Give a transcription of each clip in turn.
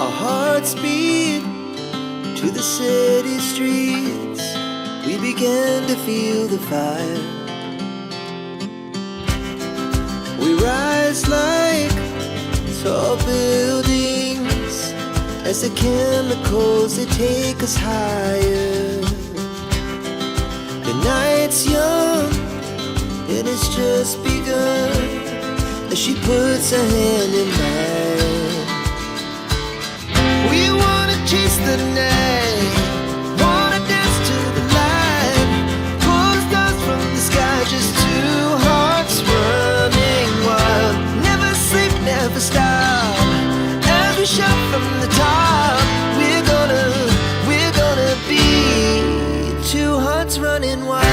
Our hearts beat to the city streets. We began to feel the fire. We rise like tall buildings as the chemicals, they take us higher. The night's young and it's just begun as she puts her hand in mine. We wanna chase the night, wanna dance to the light, pull the stars from the sky, just two hearts running wild. Never sleep, never stop, as we shout from the top. We're gonna be two hearts running wild.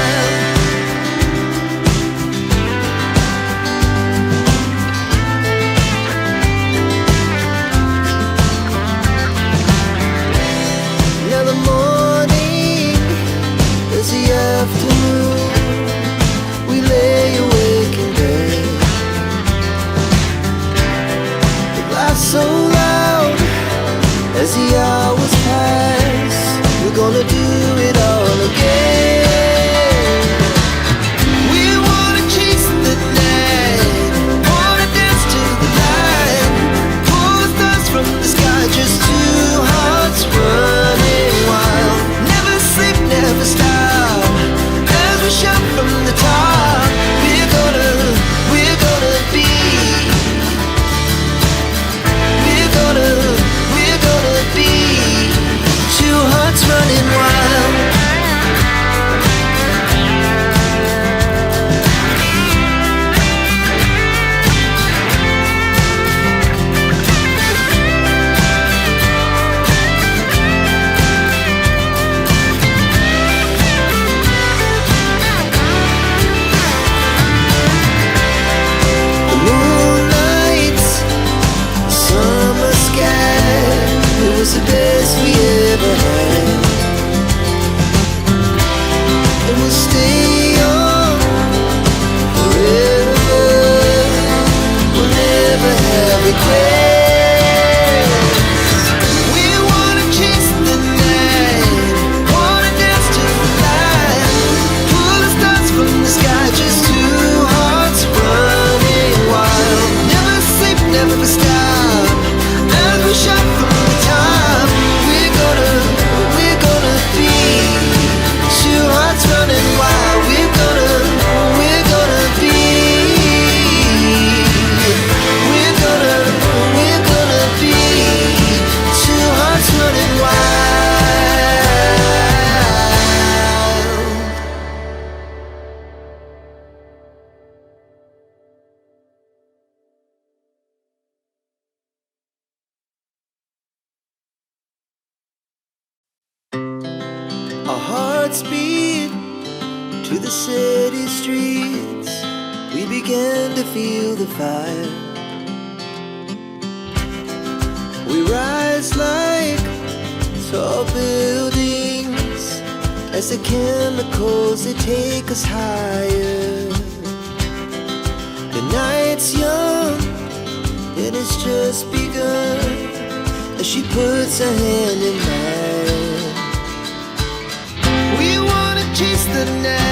So loud as the hours pass, we're gonna do it all again. We wanna chase the night, wanna dance to the light, pull the stars from the sky, just two hearts running wild. Never sleep, never stop, as we shout from the top. We're gonna be, we're gonna be two hearts running wild. The moonlight, summer sky, it was the best we ever had. And we'll stay on forever, we'll never have regrets. We wanna chase the night, wanna dance to the light, pull the stars from the sky, just two hearts running wild. Never sleep, never stop, as we shout from the top. We're gonna be two hearts running wild. We're gonna be, we're gonna be two hearts running wild. Our hearts beat to the city streets. We began to feel the fire. We rise like tall buildings as the chemicals, they take us higher. The night's young and it's just begun as she puts her hand in mine. We wanna chase the night,